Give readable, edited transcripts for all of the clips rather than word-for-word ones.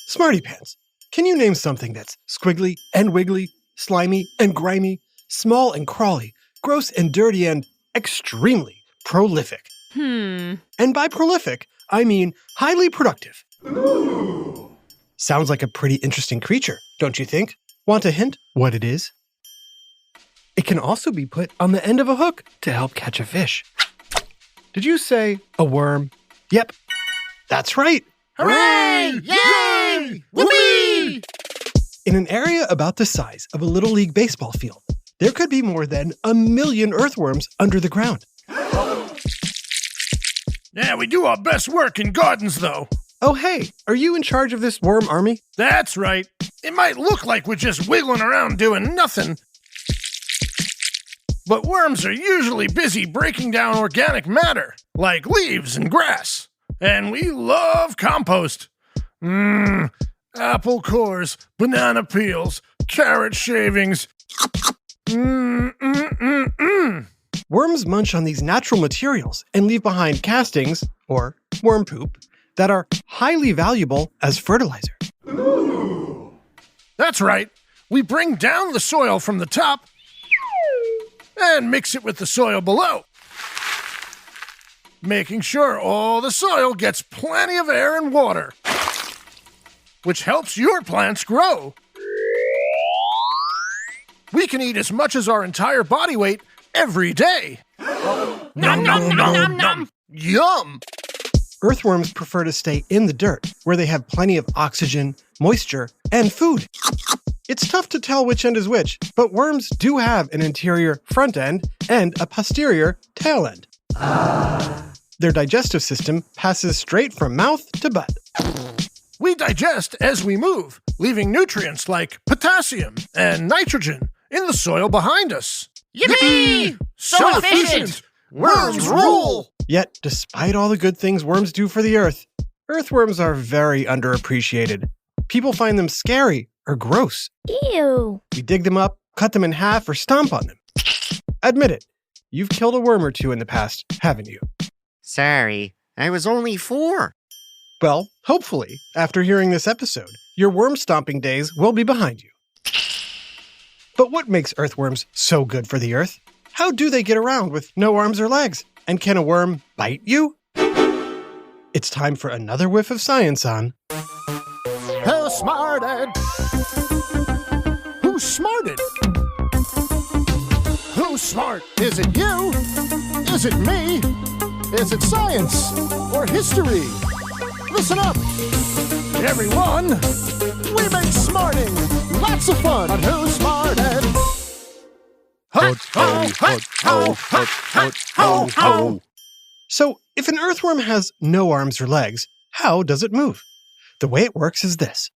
Smarty Pants, can you name something that's squiggly and wiggly, slimy and grimy, small and crawly, gross and dirty, and extremely prolific? And by prolific, I mean highly productive. Ooh. Sounds like a pretty interesting creature, don't you think? Want a hint what it is? It can also be put on the end of a hook to help catch a fish. Did you say a worm? Yep, that's right. Hooray! Yay! Whoopee! In an area about the size of a Little League baseball field, there could be more than 1 million earthworms under the ground. Yeah, we do our best work in gardens, though. Oh, hey, are you in charge of this worm army? That's right. It might look like we're just wiggling around doing nothing, but worms are usually busy breaking down organic matter, like leaves and grass. And we love compost. Apple cores, banana peels, carrot shavings. Worms munch on these natural materials and leave behind castings, or worm poop, that are highly valuable as fertilizer. Ooh. That's right. We bring down the soil from the top and mix it with the soil below, making sure all the soil gets plenty of air and water, which helps your plants grow. We can eat as much as our entire body weight every day. Nom, nom, nom, nom, nom. Yum! Earthworms prefer to stay in the dirt, where they have plenty of oxygen, moisture, and food. It's tough to tell which end is which, but worms do have an interior front end and a posterior tail end. Their digestive system passes straight from mouth to butt. We digest as we move, leaving nutrients like potassium and nitrogen in the soil behind us. Yippee! So efficient! Worms rule! Yet, despite all the good things worms do for the earth, earthworms are very underappreciated. People find them scary or gross. Ew. We dig them up, cut them in half, or stomp on them. Admit it, you've killed a worm or two in the past, haven't you? Sorry, I was only 4. Well, hopefully, after hearing this episode, your worm stomping days will be behind you. But what makes earthworms so good for the earth? How do they get around with no arms or legs? And can a worm bite you? It's time for another whiff of science on Who smarted? Who's smarted? Who's smart? Is it you? Is it me? Is it science or history? Listen up, everyone. We make smarting lots of fun on Who Smarted? Hut, ho, hut, ho, hut, hut, ho, ho. So, if an earthworm has no arms or legs, how does it move? The way it works is this.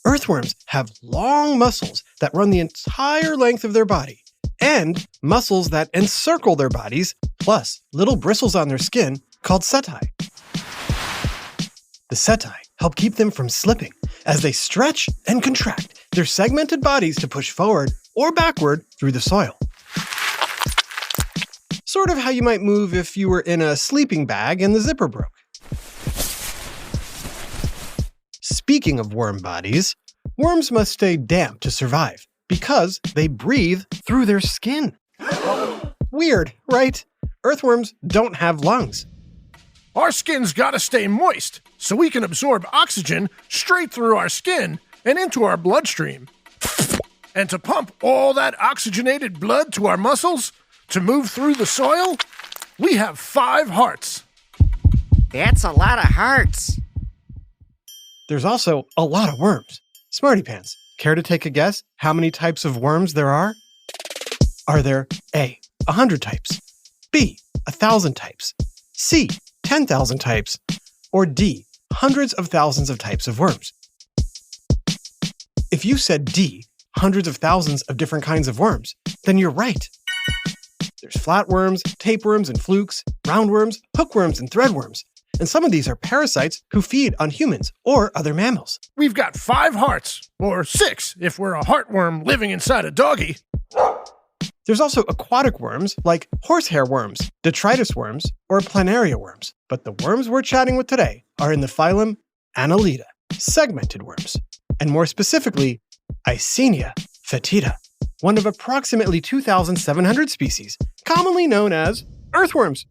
Earthworms have long muscles that run the entire length of their body, and muscles that encircle their bodies, plus little bristles on their skin called setae. The setae help keep them from slipping as they stretch and contract their segmented bodies to push forward or backward through the soil. Sort of how you might move if you were in a sleeping bag and the zipper broke. Speaking of worm bodies, worms must stay damp to survive because they breathe through their skin. Weird, right? Earthworms don't have lungs. Our skin's gotta stay moist so we can absorb oxygen straight through our skin and into our bloodstream. And to pump all that oxygenated blood to our muscles to move through the soil, we have 5 hearts. That's a lot of hearts. There's also a lot of worms. Smarty Pants, care to take a guess how many types of worms there are? Are there A, 100 types, B, 1,000 types, C, 10,000 types, or D, hundreds of thousands of types of worms? If you said D, hundreds of thousands of different kinds of worms, then you're right. There's flatworms, tapeworms and flukes, roundworms, hookworms and threadworms, and some of these are parasites who feed on humans or other mammals. We've got 5 hearts, or 6 if we're a heartworm living inside a doggy. There's also aquatic worms like horsehair worms, detritus worms, or planaria worms. But the worms we're chatting with today are in the phylum Annelida. segmented worms, and more specifically, Eisenia fetida, one of approximately 2,700 species, commonly known as earthworms.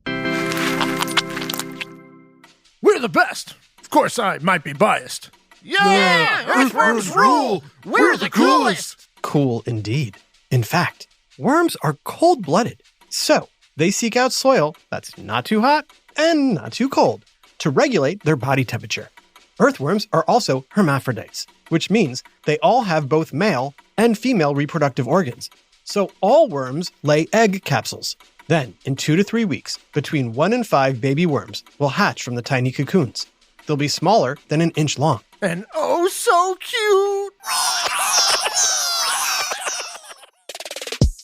We're the best. Of course, I might be biased. Yeah! Earthworms rule! We're the coolest! Cool indeed. In fact, worms are cold-blooded, so they seek out soil that's not too hot and not too cold to regulate their body temperature. Earthworms are also hermaphrodites, which means they all have both male and female reproductive organs. So all worms lay egg capsules. Then, in 2 to 3 weeks, between 1 and 5 baby worms will hatch from the tiny cocoons. They'll be smaller than an inch long. And oh, so cute!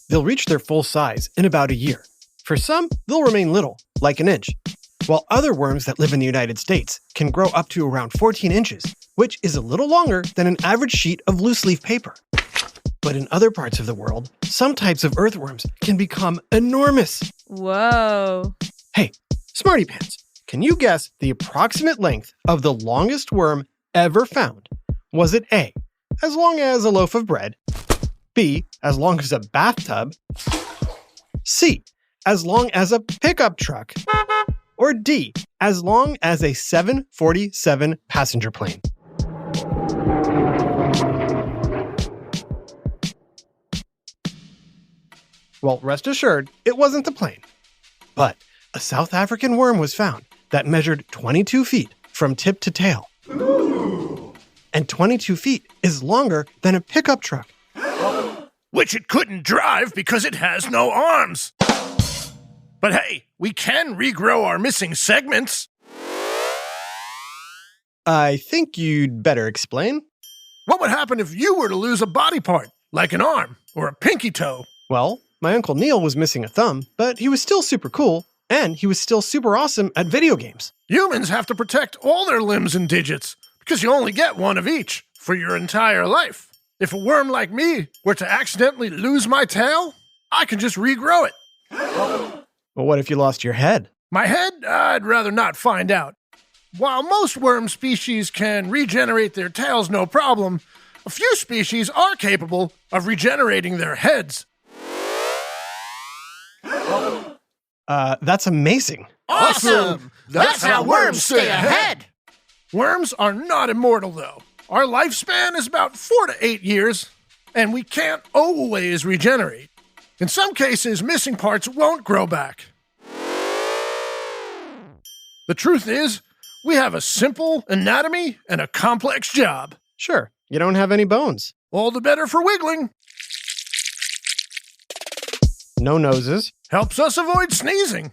They'll reach their full size in about a year. For some, they'll remain little, like an inch, while other worms that live in the United States can grow up to around 14 inches, which is a little longer than an average sheet of loose-leaf paper. But in other parts of the world, some types of earthworms can become enormous. Whoa. Hey, Smarty Pants, can you guess the approximate length of the longest worm ever found? Was it A, as long as a loaf of bread, B, as long as a bathtub, C, as long as a pickup truck, or D, as long as a 747 passenger plane? Well, rest assured, it wasn't the plane. But a South African worm was found that measured 22 feet from tip to tail. Ooh. And 22 feet is longer than a pickup truck. Which it couldn't drive because it has no arms. But hey, we can regrow our missing segments. I think you'd better explain. What would happen if you were to lose a body part, like an arm or a pinky toe? Well, my Uncle Neil was missing a thumb, but he was still super cool, and he was still super awesome at video games. Humans have to protect all their limbs and digits, because you only get one of each for your entire life. If a worm like me were to accidentally lose my tail, I can just regrow it. Well, what if you lost your head? My head? I'd rather not find out. While most worm species can regenerate their tails no problem, a few species are capable of regenerating their heads. That's amazing. Awesome! That's how worms stay ahead! Worms are not immortal, though. Our lifespan is about 4 to 8 years, and we can't always regenerate. In some cases, missing parts won't grow back. The truth is, we have a simple anatomy and a complex job. Sure, you don't have any bones. All the better for wiggling. No noses. Helps us avoid sneezing.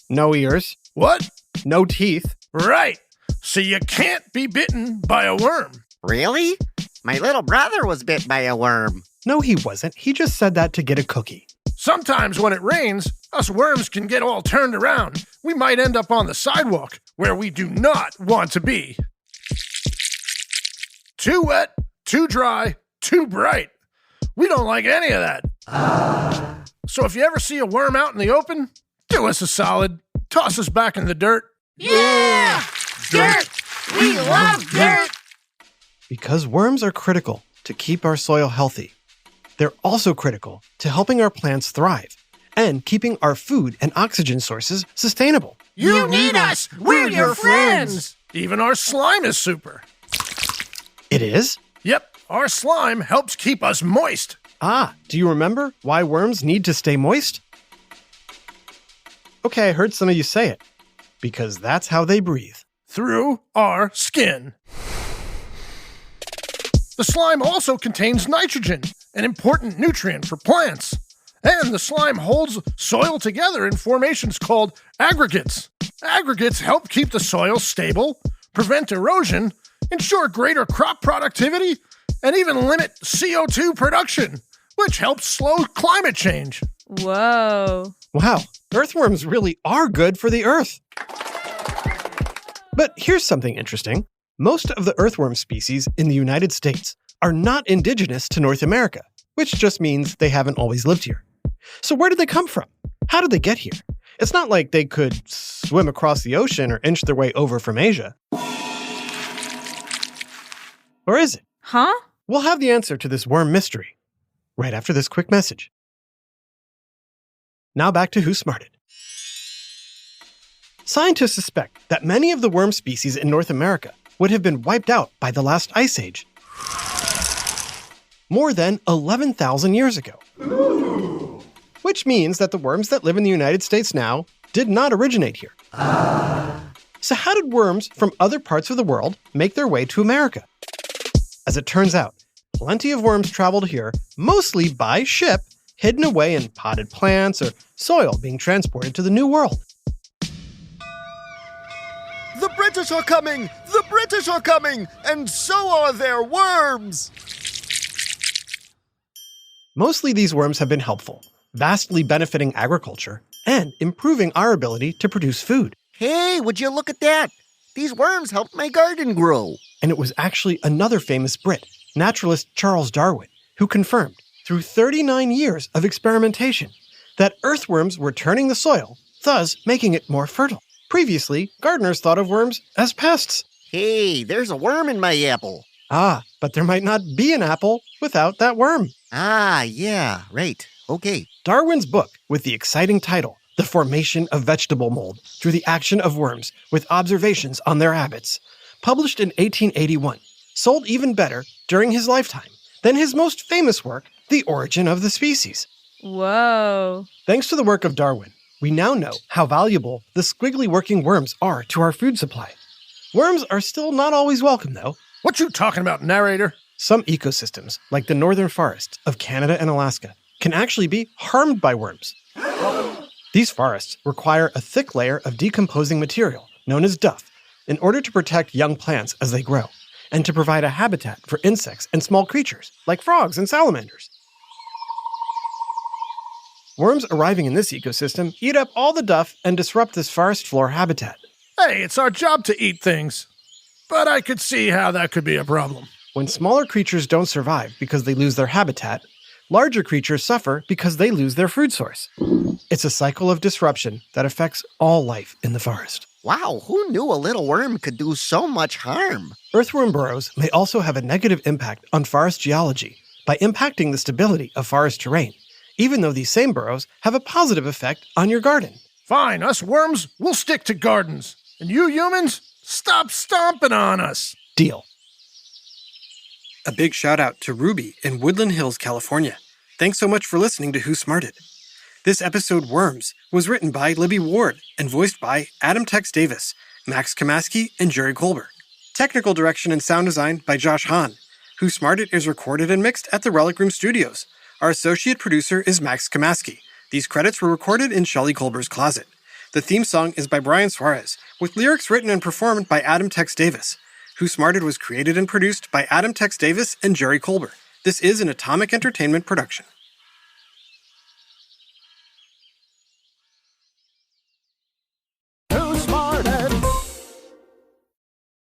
No ears. What? No teeth. Right. So you can't be bitten by a worm. Really? My little brother was bit by a worm. No, he wasn't. He just said that to get a cookie. Sometimes when it rains, us worms can get all turned around. We might end up on the sidewalk, where we do not want to be. Too wet, too dry, too bright. We don't like any of that. So if you ever see a worm out in the open, do us a solid. Toss us back in the dirt. Yeah! Dirt! We love dirt! Because worms are critical to keep our soil healthy. They're also critical to helping our plants thrive and keeping our food and oxygen sources sustainable. You need us! We're your friends! Even our slime is super. It is? Yep, our slime helps keep us moist. Ah, do you remember why worms need to stay moist? Okay, I heard some of you say it. Because that's how they breathe. Through our skin. The slime also contains nitrogen, an important nutrient for plants. And the slime holds soil together in formations called aggregates. Aggregates help keep the soil stable, prevent erosion, ensure greater crop productivity, and even limit CO2 production, which helps slow climate change. Whoa. Wow, earthworms really are good for the earth. But here's something interesting. Most of the earthworm species in the United States are not indigenous to North America, which just means they haven't always lived here. So where did they come from? How did they get here? It's not like they could swim across the ocean or inch their way over from Asia. Or is it? Huh? We'll have the answer to this worm mystery right after this quick message. Now back to Who Smarted. Scientists suspect that many of the worm species in North America would have been wiped out by the last ice age, more than 11,000 years ago. Which means that the worms that live in the United States now did not originate here. So how did worms from other parts of the world make their way to America? As it turns out, plenty of worms traveled here, mostly by ship, hidden away in potted plants or soil being transported to the New World. The British are coming! The British are coming! And so are their worms! Mostly these worms have been helpful, vastly benefiting agriculture and improving our ability to produce food. Hey, would you look at that? These worms helped my garden grow. And it was actually another famous Brit, naturalist Charles Darwin, who confirmed, through 39 years of experimentation, that earthworms were turning the soil, thus making it more fertile. Previously, gardeners thought of worms as pests. Hey, there's a worm in my apple. Ah, but there might not be an apple without that worm. Ah, yeah, right. Okay. Darwin's book, with the exciting title, The Formation of Vegetable Mold Through the Action of Worms with Observations on Their Habits, published in 1881, sold even better during his lifetime than his most famous work, The Origin of the Species. Whoa. Thanks to the work of Darwin, we now know how valuable the squiggly working worms are to our food supply. Worms are still not always welcome, though. What you talking about, narrator? Some ecosystems, like the northern forests of Canada and Alaska, can actually be harmed by worms. These forests require a thick layer of decomposing material, known as duff, in order to protect young plants as they grow, and to provide a habitat for insects and small creatures, like frogs and salamanders. Worms arriving in this ecosystem eat up all the duff and disrupt this forest floor habitat. Hey, it's our job to eat things. But I could see how that could be a problem. When smaller creatures don't survive because they lose their habitat, larger creatures suffer because they lose their food source. It's a cycle of disruption that affects all life in the forest. Wow, who knew a little worm could do so much harm? Earthworm burrows may also have a negative impact on forest geology by impacting the stability of forest terrain, even though these same burrows have a positive effect on your garden. Fine, us worms, we'll stick to gardens. And you humans, stop stomping on us. Deal. A big shout out to Ruby in Woodland Hills, California. Thanks so much for listening to Who Smarted. This episode, Worms, was written by Libby Ward and voiced by Adam Tex Davis, Max Kamaski, and Jerry Colbert. Technical direction and sound design by Josh Hahn. Who Smarted is recorded and mixed at the Relic Room Studios. Our associate producer is Max Kamaski. These credits were recorded in Shelley Colbert's closet. The theme song is by Brian Suarez, with lyrics written and performed by Adam Tex Davis. Who Smarted was created and produced by Adam Tex Davis and Jerry Colbert. This is an Atomic Entertainment production.